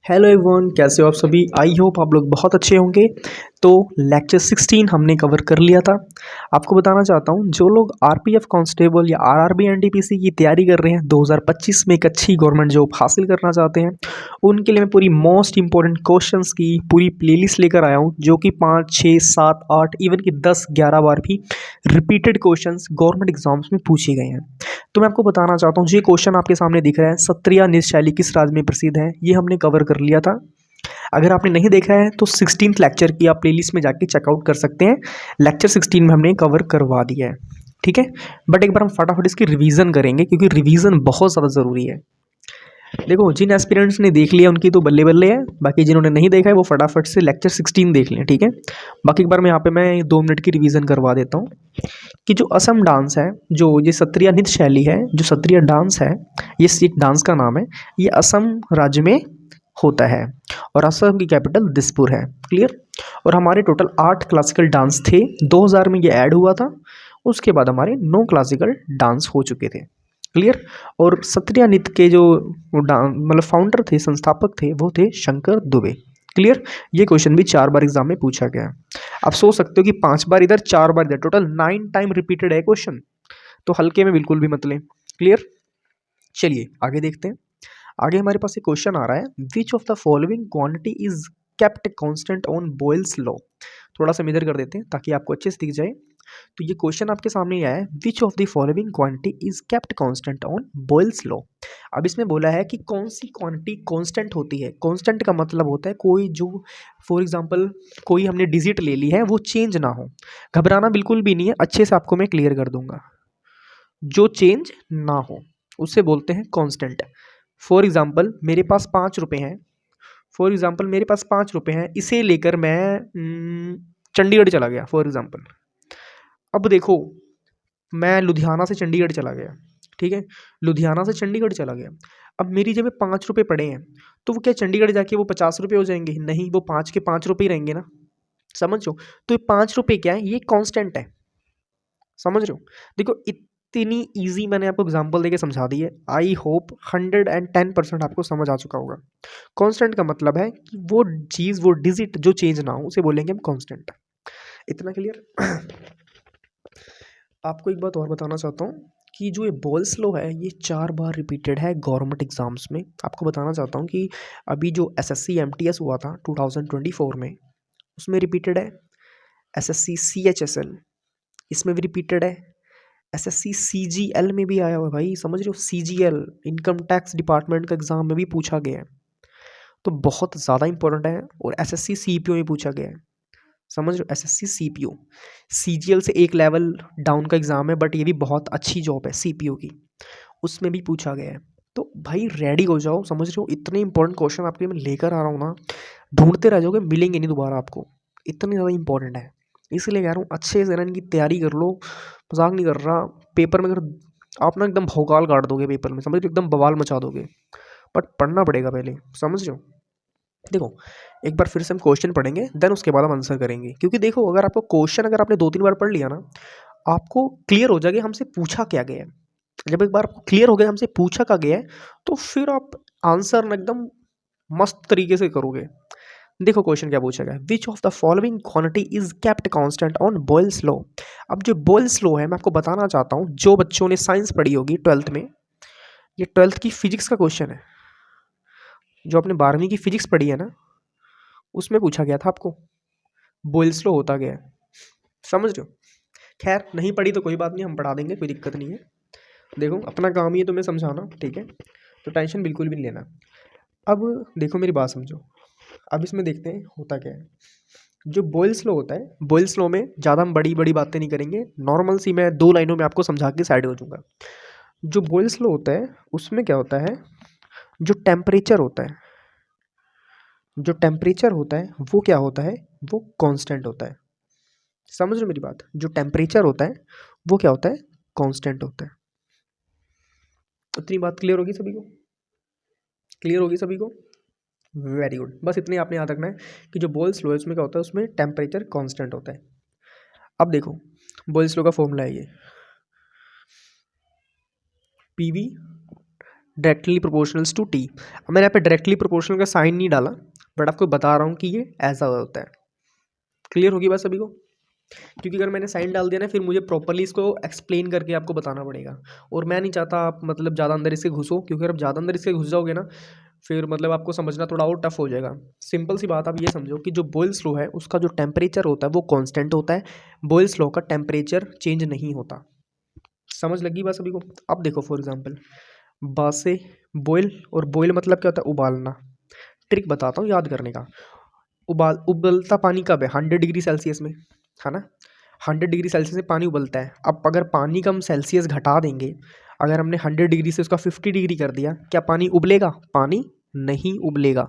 Hello everyone, कैसे हो आप सभी। आई होप आप लोग बहुत अच्छे होंगे। तो लेक्चर 16 हमने कवर कर लिया था। आपको बताना चाहता हूँ, जो लोग आरपीएफ कांस्टेबल या आरआरबी एनटीपीसी की तैयारी कर रहे हैं, 2025 में एक अच्छी गवर्नमेंट जॉब हासिल करना चाहते हैं, उनके लिए मैं पूरी मोस्ट इंपॉर्टेंट क्वेश्चंस की पूरी प्लेलिस्ट लेकर आया हूँ, जो कि 5, 6, 7, 8 इवन कि 10, 11 बार भी रिपीटेड क्वेश्चंस गवर्नमेंट एग्जाम्स में पूछे गए हैं। तो मैं आपको बताना चाहता हूँ, ये क्वेश्चन आपके सामने दिख रहा है, सत्रिया नृत्य शैली किस राज्य में प्रसिद्ध है, ये हमने कवर कर लिया था। अगर आपने नहीं देखा है तो 16th लेक्चर की आप प्लेलिस्ट में जाके चेकआउट कर सकते हैं। लेक्चर 16 में हमने कवर करवा दिया है, ठीक है। बट एक बार हम फटाफट इसकी रिवीजन करेंगे, क्योंकि रिवीजन बहुत ज़्यादा ज़रूरी है। देखो, जिन एस्पिरेंट्स ने देख लिया उनकी तो बल्ले बल्ले है, बाकी जिन्होंने नहीं देखा है वो फटाफट से लेक्चर 16 देख लें, ठीक है। बाकी एक बार मैं यहाँ पे 2 मिनट की रिवीजन करवा देता हूँ कि जो असम डांस है, जो ये सत्रिया नृत्य शैली है, जो सत्रिया डांस है, ये एक डांस का नाम है, ये असम राज्य में होता है और असम की कैपिटल दिसपुर है। क्लियर। और हमारे टोटल 8 क्लासिकल डांस थे, 2000 में ये ऐड हुआ था। उसके बाद हमारे 9 क्लासिकल डांस हो चुके थे। क्लियर। और सत्रिया नृत्य के जो मतलब फाउंडर थे, संस्थापक थे, वो थे शंकर दुबे। क्लियर। ये क्वेश्चन भी 4 बार एग्जाम में पूछा गया है। आप सोच सकते हो कि 5 बार इधर, 4 बार इधर, टोटल 9 टाइम रिपीटेड है क्वेश्चन, तो हल्के में बिल्कुल भी मत लें। क्लियर। चलिए आगे देखते हैं। आगे हमारे पास एक क्वेश्चन आ रहा है, which of the following quantity is kept constant on Boyle's law. थोड़ा सा इधर कर देते हैं ताकि आपको अच्छे से दिख जाए। तो ये क्वेश्चन आपके सामने ही आया है, which of the following quantity is kept constant on Boyle's law. अब इसमें बोला है कि कौन सी क्वांटिटी कांस्टेंट होती है। कांस्टेंट का मतलब होता है कोई जो, फॉर एग्जांपल कोई हमने डिजिट ले ली है वो चेंज ना हो। घबराना बिल्कुल भी नहीं है, अच्छे से आपको मैं क्लियर कर दूंगा। जो चेंज ना हो उसे बोलते हैं कांस्टेंट। फॉर एग्जांपल मेरे पास 5 रुपये हैं, फॉर एग्जांपल मेरे पास 5 रुपये हैं, इसे लेकर मैं चंडीगढ़ चला गया फॉर एग्जांपल। अब देखो, मैं लुधियाना से चंडीगढ़ चला गया, ठीक है, लुधियाना से चंडीगढ़ चला गया। अब मेरी जेब में 5 रुपये पड़े हैं, तो वो क्या चंडीगढ़ जाके वो 50 रुपये हो जाएंगे? नहीं, वो 5 के 5 रुपये ही रहेंगे ना। समझ रहे हो? तो ये 5 रुपये क्या है, ये कांस्टेंट है। समझ रहे हो? देखो, इतनी इजी मैंने आपको एग्जांपल देके समझा दी है। आई होप 110% आपको समझ आ चुका होगा। कांस्टेंट का मतलब है कि वो चीज़, वो डिजिट जो चेंज ना हो, उसे बोलेंगे हम कांस्टेंट। इतना क्लियर? आपको एक बात और बताना चाहता हूँ कि जो ये बॉयल्स लॉ है, ये 4 बार रिपीटेड है गवर्नमेंट एग्जाम्स में। आपको बताना चाहता हूँ कि अभी जो एसएससी एमटीएस हुआ था 2024 में, उसमें रिपीटेड है। एसएससी सीएचएसएल, इसमें भी रिपीटेड है। एसएससी सीजीएल में भी आया हुआ है भाई, समझ रहे हो? सीजीएल इनकम टैक्स डिपार्टमेंट का एग्जाम में भी पूछा गया है, तो बहुत ज़्यादा इंपॉर्टेंट है। और एसएससी सीपीओ में पूछा गया है। समझ रहे हो? एसएससी सीपीओ, सीजीएल से एक लेवल डाउन का एग्जाम है, बट ये भी बहुत अच्छी जॉब है सीपीओ की, उसमें भी पूछा गया है। तो भाई रेडी हो जाओ, समझ रहे हो? इतने इंपॉर्टेंट क्वेश्चन आपके लिए मैं लेकर आ रहा हूँ ना, ढूंढते रह जाओगे, मिलेंगे नहीं दोबारा आपको। इतने ज़्यादा इंपॉर्टेंट है, इसलिए कह रहा हूँ अच्छे से ना इनकी तैयारी कर लो। मजाक नहीं कर रहा। पेपर में अगर आप ना एकदम भौकाल काट दोगे पेपर में, समझ रहे हो? एकदम बवाल मचा दोगे, बट पढ़ना पड़ेगा पहले। समझ रहे हो? देखो, एक बार फिर से हम क्वेश्चन पढ़ेंगे, देन उसके बाद हम आंसर करेंगे। क्योंकि देखो, अगर आपको क्वेश्चन अगर आपने 2-3 बार पढ़ लिया ना, आपको क्लियर हो जाएगा हमसे पूछा क्या गया है। जब एक बार आपको क्लियर हो गया हमसे पूछा क्या गया है, तो फिर आप आंसर ना एकदम मस्त तरीके से करोगे। देखो क्वेश्चन क्या पूछा गया है, which of the following quantity is kept constant on Boyle's law. अब जो बॉयल्स लॉ है, मैं आपको बताना चाहता हूँ, जो बच्चों ने साइंस पढ़ी होगी 12th में, ये 12th की फिजिक्स का क्वेश्चन है। जो आपने 12वीं की फिजिक्स पढ़ी है ना, उसमें पूछा गया था आपको बॉयल्स लॉ होता गया है। समझ रहे हो? खैर नहीं पढ़ी तो कोई बात नहीं, हम पढ़ा देंगे, कोई दिक्कत नहीं है। देखो, अपना काम ही है तुम्हें समझाना, ठीक है, तो टेंशन बिल्कुल भी नहीं लेना। अब देखो मेरी बात समझो। अब इसमें देखते हैं होता क्या है। जो बॉयल्स लॉ होता है, बॉयल्स लॉ में ज़्यादा हम बड़ी बड़ी बातें नहीं करेंगे, नॉर्मल सी मैं 2 लाइनों में आपको समझा के साइड हो जाऊँगा। जो बॉयल्स लॉ होता है, उसमें क्या होता है, जो टेम्परेचर होता है, जो टेम्परेचर होता है वो क्या होता है, वो कांस्टेंट होता है। समझ रहे हो मेरी बात? जो टेम्परेचर होता है वो क्या होता है, कांस्टेंट होता है। इतनी बात क्लियर होगी सभी को? क्लियर होगी सभी को? Very good. बस इतने आपने याद रखना है कि जो बॉयल्स लॉ है उसमें क्या होता है, उसमें टेम्परेचर कांस्टेंट होता है। अब देखो, बॉयल्स लॉ का फॉर्मूला है ये, पीवी डायरेक्टली प्रोपोर्शनल्स टू टी। अब मैंने यहाँ पे डायरेक्टली प्रोपोर्शनल का साइन नहीं डाला, बट आपको बता रहा हूँ कि ये ऐसा होता है। क्लियर होगी बात सभी को? क्योंकि अगर मैंने साइन डाल दिया ना, फिर मुझे प्रॉपरली इसको एक्सप्लेन करके आपको बताना पड़ेगा, और मैं नहीं चाहता आप मतलब ज़्यादा अंदर इसके घुसो, क्योंकि अगर ज़्यादा अंदर इसके घुस जाओगे ना, फिर मतलब आपको समझना थोड़ा और टफ हो जाएगा। सिंपल सी बात आप ये समझो कि जो बॉयल्स लॉ है उसका जो टेम्परेचर होता है वो कांस्टेंट होता है, बॉयल्स लॉ का टेम्परेचर चेंज नहीं होता। समझ लगी बात सभी को? अब देखो फॉर एग्जांपल बासे बॉयल, और बॉयल मतलब क्या होता है? उबालना। ट्रिक बताता हूँ याद करने का। उबलता पानी कब है? 100 डिग्री सेल्सियस में, है ना? 100 डिग्री सेल्सियस में पानी उबलता है। अब अगर पानी का हम सेल्सियस घटा देंगे, अगर हमने 100 डिग्री से उसका 50 डिग्री कर दिया, क्या पानी उबलेगा? पानी नहीं उबलेगा,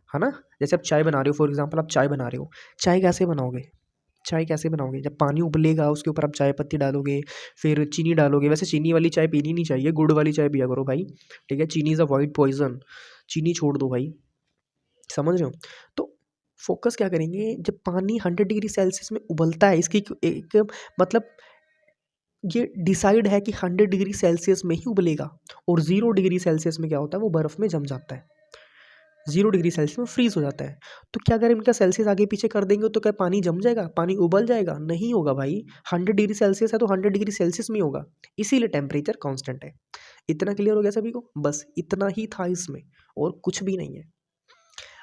है ना? जैसे आप चाय बना रहे हो, फॉर एग्जांपल आप चाय बना रहे हो, चाय कैसे बनाओगे? चाय कैसे बनाओगे? जब पानी उबलेगा उसके ऊपर आप चाय पत्ती डालोगे, फिर चीनी डालोगे। वैसे चीनी वाली चाय पीनी नहीं चाहिए, गुड़ वाली चाय पिया करो भाई, ठीक है? चीनी इज़ अ वाइट पॉइजन, चीनी छोड़ दो भाई, समझ रहे हो? तो फोकस क्या करेंगे, जब पानी 100 डिग्री सेल्सियस में उबलता है, इसकी एक मतलब ये डिसाइड है कि 100 डिग्री सेल्सियस में ही उबलेगा, और 0 डिग्री सेल्सियस में क्या होता है? वो बर्फ़ में जम जाता है, 0 डिग्री सेल्सियस में फ्रीज हो जाता है। तो क्या अगर इनका सेल्सियस आगे पीछे कर देंगे तो क्या पानी जम जाएगा? पानी उबल जाएगा? नहीं होगा भाई। 100 डिग्री सेल्सियस है तो 100 डिग्री सेल्सियस में ही होगा, इसीलिए टेम्परेचर कांस्टेंट है। इतना क्लियर हो गया सभी को? बस इतना ही था इसमें, और कुछ भी नहीं है।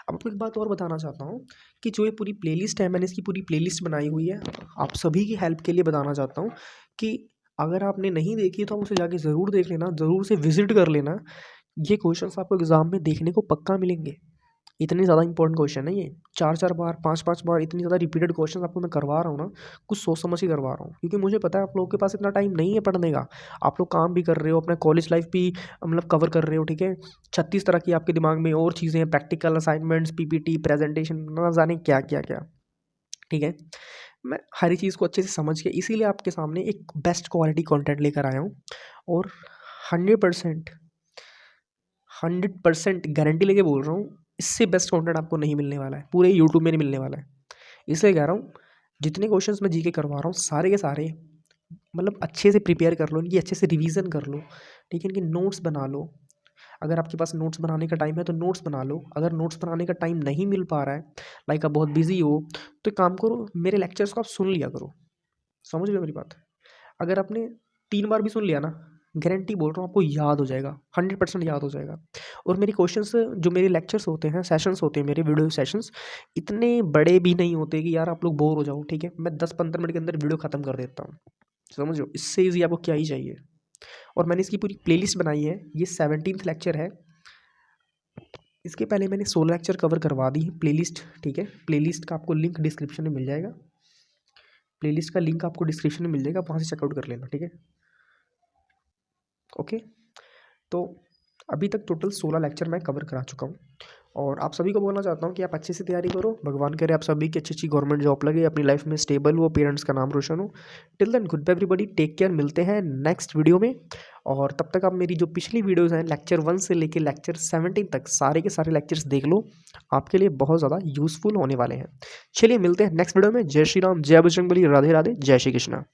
अब आपको एक बात और बताना चाहता हूँ कि जो ये पूरी प्लेलिस्ट है, मैंने इसकी पूरी प्लेलिस्ट बनाई हुई है, आप सभी की हेल्प के लिए बताना चाहता हूँ कि अगर आपने नहीं देखी तो आप उसे जाके ज़रूर देख लेना, ज़रूर से विजिट कर लेना। ये क्वेश्चंस आपको एग्ज़ाम में देखने को पक्का मिलेंगे। इतने ज़्यादा इंपॉर्टेंट क्वेश्चन है ये, 4-4 बार 5-5 बार इतनी ज़्यादा रिपीटेड क्वेश्चन आपको मैं करवा रहा हूँ ना, कुछ सोच समझ के करवा रहा हूँ, क्योंकि मुझे पता है आप लोगों के पास इतना टाइम नहीं है पढ़ने का। आप लोग काम भी कर रहे हो, अपना कॉलेज लाइफ भी मतलब कवर कर रहे हो, ठीक है? 36 तरह की आपके दिमाग में और चीज़ें हैं, प्रैक्टिकल असाइनमेंट्स, पीपीटी, प्रेजेंटेशन, ना जाने क्या क्या क्या, ठीक है? मैं हर चीज़ को अच्छे से समझ के इसीलिए आपके सामने एक बेस्ट क्वालिटी कंटेंट लेकर आया हूँ, और 100% 100% गारंटी लेके बोल रहा हूँ, इससे बेस्ट कंटेंट आपको नहीं मिलने वाला है, पूरे यूट्यूब में नहीं मिलने वाला है। इसलिए कह रहा हूँ, जितने क्वेश्चंस मैं जीके करवा रहा हूँ सारे के सारे मतलब अच्छे से प्रिपेयर कर लो, इनकी अच्छे से रिवीजन कर लो, ठीक है? इनके नोट्स बना लो। अगर आपके पास नोट्स बनाने का टाइम है तो नोट्स बना लो। अगर नोट्स बनाने का टाइम नहीं मिल पा रहा है, लाइक आप बहुत बिजी हो, तो एक काम करो, मेरे लेक्चर्स को आप सुन लिया करो। समझ रहे हो मेरी बात? अगर आपने 3 बार भी सुन लिया ना, गारंटी बोल रहा हूँ आपको याद हो जाएगा, 100% याद हो जाएगा। और मेरे क्वेश्चंस, जो मेरे लेक्चर्स होते हैं, सेशंस होते हैं, मेरे वीडियो सेशंस इतने बड़े भी नहीं होते कि यार आप लोग बोर हो जाओ, ठीक है? मैं 10-15 मिनट के अंदर वीडियो ख़त्म कर देता हूँ, समझो? इससे ईजी आपको क्या ही चाहिए। और मैंने इसकी पूरी प्लेलिस्ट बनाई है, ये 17th लेक्चर है। इसके पहले मैंने 16 लेक्चर कवर करवा दी है, प्लेलिस्ट, ठीक है? प्लेलिस्ट का आपको लिंक डिस्क्रिप्शन में मिल जाएगा, प्लेलिस्ट का लिंक आपको डिस्क्रिप्शन में मिल जाएगा, वहाँ से चेकआउट कर लेना, ठीक है? ओके, तो अभी तक टोटल 16 लेक्चर मैं कवर करा चुका हूँ, और आप सभी को बोलना चाहता हूँ कि आप अच्छे से तैयारी करो। भगवान करे आप सभी की अच्छी अच्छी गवर्नमेंट जॉब लगे, अपनी लाइफ में स्टेबल हो, पेरेंट्स का नाम रोशन हो। Till then good bye everybody, take care, मिलते हैं नेक्स्ट वीडियो में। और तब तक आप मेरी जो पिछली वीडियोज़ हैं, लेक्चर 1 से लेकर लेक्चर 17 तक सारे के सारे लेक्चर्स देख लो, आपके लिए बहुत ज़्यादा यूज़फुल होने वाले हैं। चलिए मिलते हैं नेक्स्ट वीडियो में। जय श्री राम, जय बजरंगबली, राधे राधे, जय श्री कृष्णा।